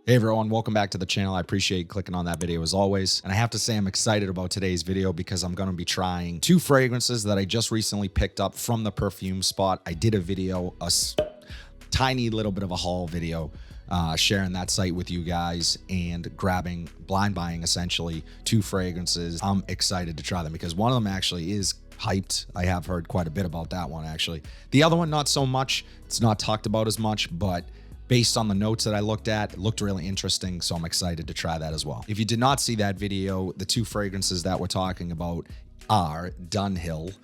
Hey everyone, welcome back to the channel. I appreciate clicking on that video as always. And I have to say I'm excited about today's video because I'm going to be trying two fragrances that I just recently picked up from the Perfume Spot. I did a video, a tiny little bit of a haul video, sharing that site with you guys and blind buying essentially two fragrances. I'm excited to try them because one of them actually is hyped. I have heard quite a bit about that one actually. The other one, not so much. It's not talked about as much, but based on the notes that I looked at, it looked really interesting, so I'm excited to try that as well. If you did not see that video, the two fragrances that we're talking about are Dunhill,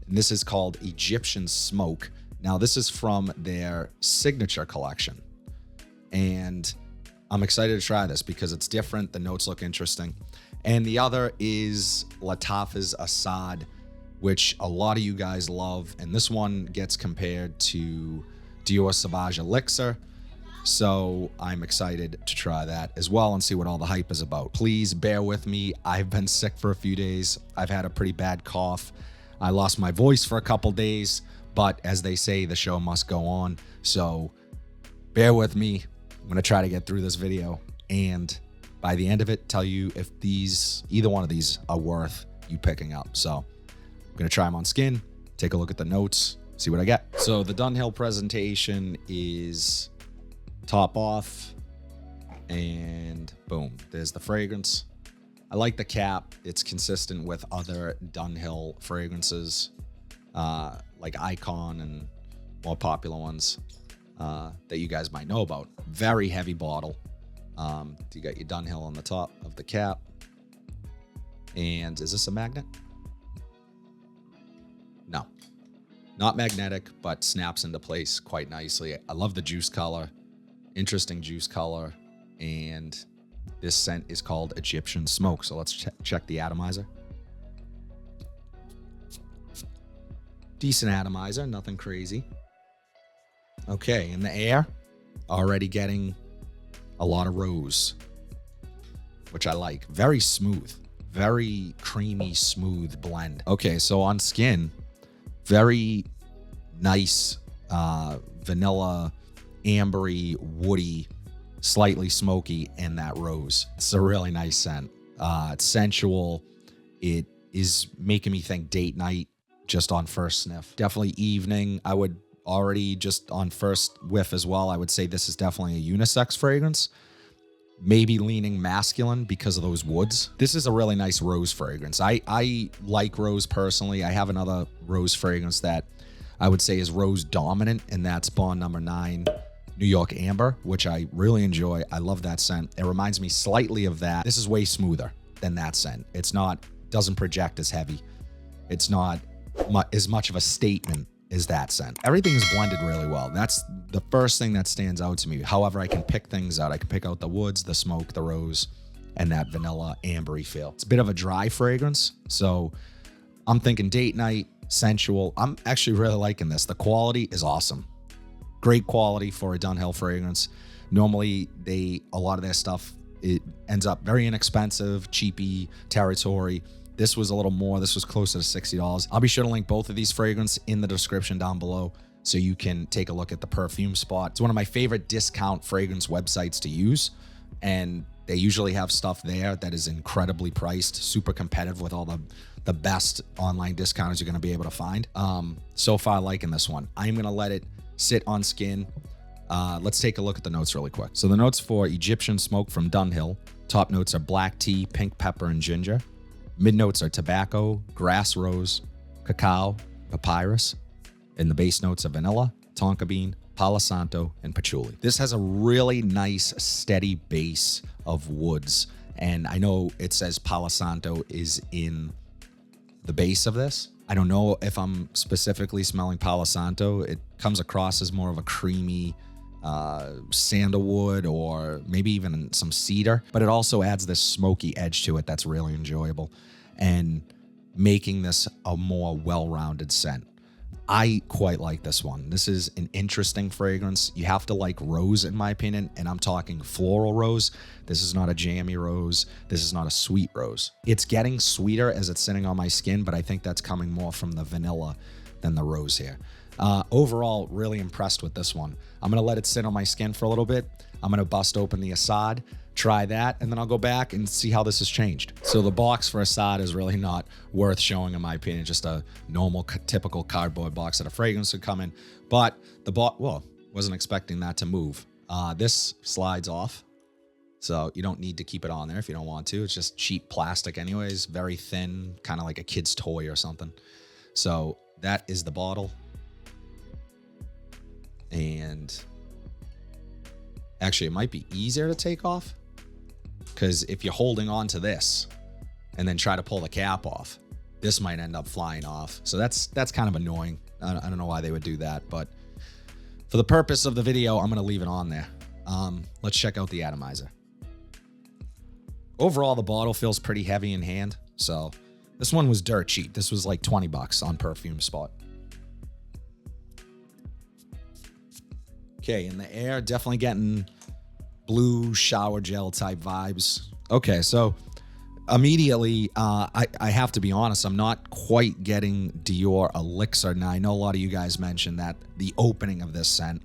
and this is called Egyptian Smoke. Now, this is from their signature collection, and I'm excited to try this because it's different. The notes look interesting. And the other is Lattafa Asad, which a lot of you guys love, and this one gets compared to Dior Sauvage Elixir. So I'm excited to try that as well and see what all the hype is about. Please bear with me. I've been sick for a few days. I've had a pretty bad cough. I lost my voice for a couple days, but as they say, the show must go on. So bear with me. I'm going to try to get through this video and by the end of it, tell you if either one of these are worth you picking up. So I'm going to try them on skin, take a look at the notes, see what I get. So the Dunhill presentation is top off, and boom, there's the fragrance. I like the cap. It's consistent with other Dunhill fragrances, like Icon and more popular ones that you guys might know about. Very heavy bottle. You got your Dunhill on the top of the cap. And is this a magnet? No, not magnetic, but snaps into place quite nicely. I love the juice color. Interesting juice color, and this scent is called Egyptian Smoke. So let's check the atomizer. Decent atomizer, nothing crazy. Okay, in the air, already getting a lot of rose, which I like. Very smooth, very creamy, smooth blend. Okay, so on skin, very nice vanilla, ambery, woody, slightly smoky, and that rose. It's a really nice scent. It's sensual. It is making me think date night just on first sniff. Definitely evening. I would already just on first whiff as well, I would say this is definitely a unisex fragrance. Maybe leaning masculine because of those woods. This is a really nice rose fragrance. I like rose personally. I have another rose fragrance that I would say is rose dominant, and that's Bond No. 9 New York Amber, which I really enjoy. I love that scent. It reminds me slightly of that. This is way smoother than that scent. It's not, doesn't project as heavy. It's not as much of a statement as that scent. Everything is blended really well. That's the first thing that stands out to me. However, I can pick things out. I can pick out the woods, the smoke, the rose, and that vanilla ambery feel. It's a bit of a dry fragrance. So I'm thinking date night, sensual. I'm actually really liking this. The quality is awesome. Great quality for a Dunhill fragrance. Normally, a lot of their stuff, it ends up very inexpensive, cheapy territory. This was a little more. This was closer to $60. I'll be sure to link both of these fragrances in the description down below so you can take a look at the Perfume Spot. It's one of my favorite discount fragrance websites to use, and they usually have stuff there that is incredibly priced, super competitive with all the best online discounters you're going to be able to find. So far, liking this one. I'm going to let it sit on skin. Let's take a look at the notes really quick. So the notes for Egyptian Smoke from Dunhill. Top notes are black tea, pink pepper, and ginger. Mid notes are tobacco, grass rose, cacao, papyrus. And the base notes are vanilla, tonka bean, palo santo, and patchouli. This has a really nice steady base of woods. And I know it says palo santo is in the base of this. I don't know if I'm specifically smelling Palo Santo. It comes across as more of a creamy sandalwood or maybe even some cedar, but it also adds this smoky edge to it that's really enjoyable and making this a more well-rounded scent. I quite like this one. This is an interesting fragrance. You have to like rose, in my opinion, and I'm talking floral rose. This is not a jammy rose. This is not a sweet rose. It's getting sweeter as it's sitting on my skin, but I think that's coming more from the vanilla than the rose here. Overall, really impressed with this one. I'm going to let it sit on my skin for a little bit. I'm going to bust open the Asad, try that, and then I'll go back and see how this has changed. So the box for Asad is really not worth showing, in my opinion. Just a normal, typical cardboard box that a fragrance would come in. But the box, well, wasn't expecting that to move. This slides off, so you don't need to keep it on there if you don't want to. It's just cheap plastic anyways, very thin, kind of like a kid's toy or something. So that is the bottle. And actually, it might be easier to take off, because if you're holding on to this and then try to pull the cap off, this might end up flying off. So that's kind of annoying. I don't know why they would do that, but for the purpose of the video, I'm going to leave it on there. Let's check out the atomizer. Overall, the bottle feels pretty heavy in hand. So this one was dirt cheap. This was like 20 bucks on Perfume Spot. Okay, in the air, definitely getting blue shower gel type vibes. Okay, so immediately, I have to be honest, I'm not quite getting Dior Elixir. Now, I know a lot of you guys mentioned that the opening of this scent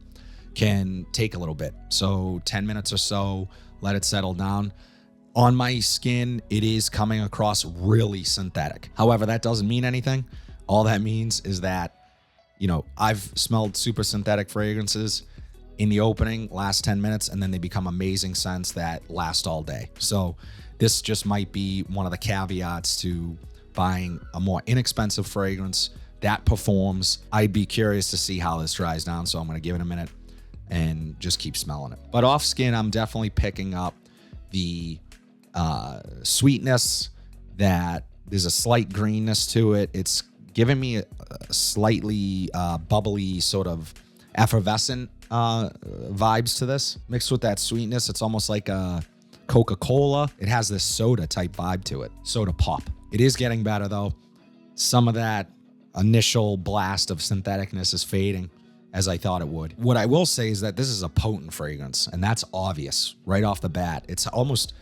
can take a little bit. So 10 minutes or so, let it settle down. On my skin, it is coming across really synthetic. However, that doesn't mean anything. All that means is that, you know, I've smelled super synthetic fragrances in the opening, last 10 minutes, and then they become amazing scents that last all day. So this just might be one of the caveats to buying a more inexpensive fragrance that performs. I'd be curious to see how this dries down, so I'm going to give it a minute and just keep smelling it. But off skin, I'm definitely picking up the sweetness, that there's a slight greenness to it. It's giving me a slightly bubbly, sort of effervescent vibes to this. Mixed with that sweetness, it's almost like a Coca-Cola. It has this soda type vibe to it. Soda pop. It is getting better though. Some of that initial blast of syntheticness is fading, as I thought it would. What I will say is that this is a potent fragrance, and that's obvious right off the bat. It's almost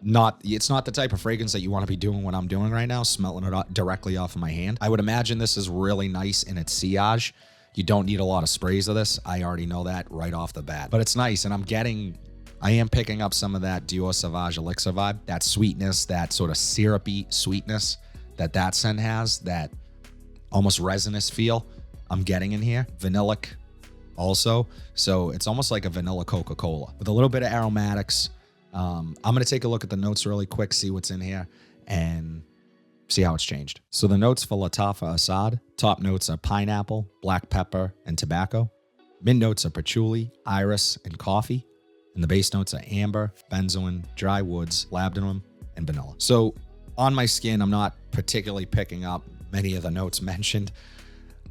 not, it's not the type of fragrance that you want to be doing what I'm doing right now, smelling it directly off of my hand. I would imagine this is really nice in its sillage. You don't need a lot of sprays of this. I already know that right off the bat. But it's nice, and I am picking up some of that Dior Sauvage Elixir vibe, that sweetness, that sort of syrupy sweetness that scent has, that almost resinous feel I'm getting in here. Vanillic also. So it's almost like a vanilla Coca-Cola with a little bit of aromatics. I'm going to take a look at the notes really quick, see what's in here, and see how it's changed. So the notes for Lattafa Asad, top notes are pineapple, black pepper, and tobacco. Mid notes are patchouli, iris, and coffee. And the base notes are amber, benzoin, dry woods, labdanum, and vanilla. So on my skin, I'm not particularly picking up many of the notes mentioned,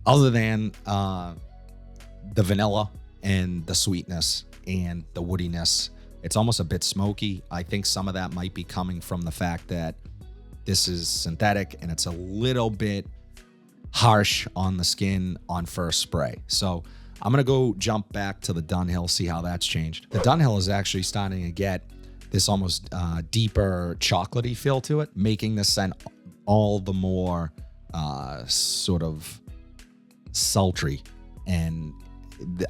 other than the vanilla and the sweetness and the woodiness. It's almost a bit smoky. I think some of that might be coming from the fact that this is synthetic and it's a little bit harsh on the skin on first spray. So I'm going to go jump back to the Dunhill, see how that's changed. The Dunhill is actually starting to get this almost deeper chocolatey feel to it, making the scent all the more sort of sultry. And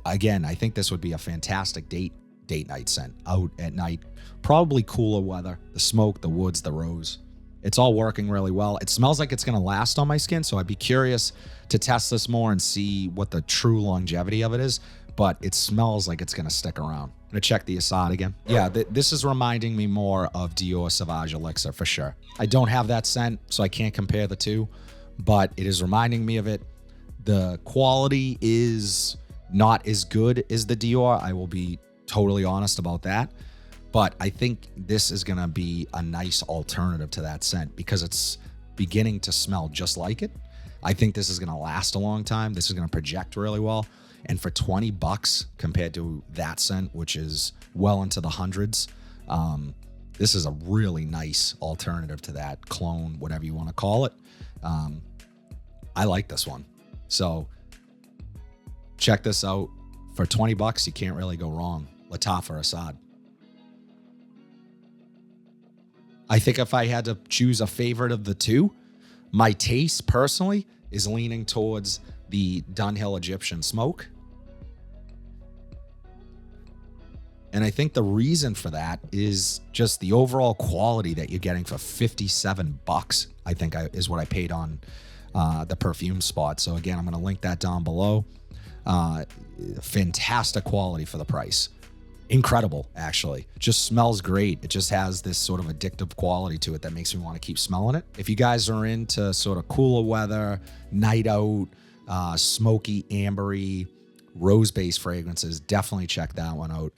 again, I think this would be a fantastic date night scent out at night. Probably cooler weather, the smoke, the woods, the rose. It's all working really well. It smells like it's going to last on my skin, so I'd be curious to test this more and see what the true longevity of it is, but it smells like it's going to stick around. I'm going to check the Asad again. Yeah, this is reminding me more of Dior Sauvage Elixir for sure. I don't have that scent, so I can't compare the two, but it is reminding me of it. The quality is not as good as the Dior. I will be totally honest about that. But I think this is going to be a nice alternative to that scent because it's beginning to smell just like it. I think this is going to last a long time. This is going to project really well. And for 20 bucks compared to that scent, which is well into the hundreds, this is a really nice alternative to that clone, whatever you want to call it. I like this one. So check this out. For 20 bucks, you can't really go wrong. Lattafa Asad. I think if I had to choose a favorite of the two, my taste personally is leaning towards the Dunhill Egyptian Smoke. And I think the reason for that is just the overall quality that you're getting for $57, I think is what I paid on the Perfume Spot. So again, I'm going to link that down below. Fantastic quality for the price. Incredible, actually. Just smells great. It just has this sort of addictive quality to it that makes me want to keep smelling it. If you guys are into sort of cooler weather, night out, smoky, ambery, rose-based fragrances, definitely check that one out.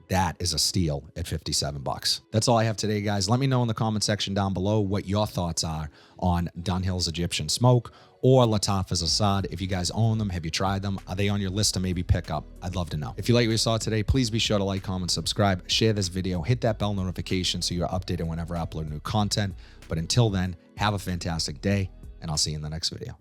That is a steal at $57. That's all I have today, guys. Let me know in the comment section down below what your thoughts are on Dunhill's Egyptian Smoke or Lattafa Asad. If you guys own them, have you tried them? Are they on your list to maybe pick up? I'd love to know. If you like what you saw today, please be sure to like, comment, subscribe, share this video, hit that bell notification so you're updated whenever I upload new content. But until then, have a fantastic day, and I'll see you in the next video.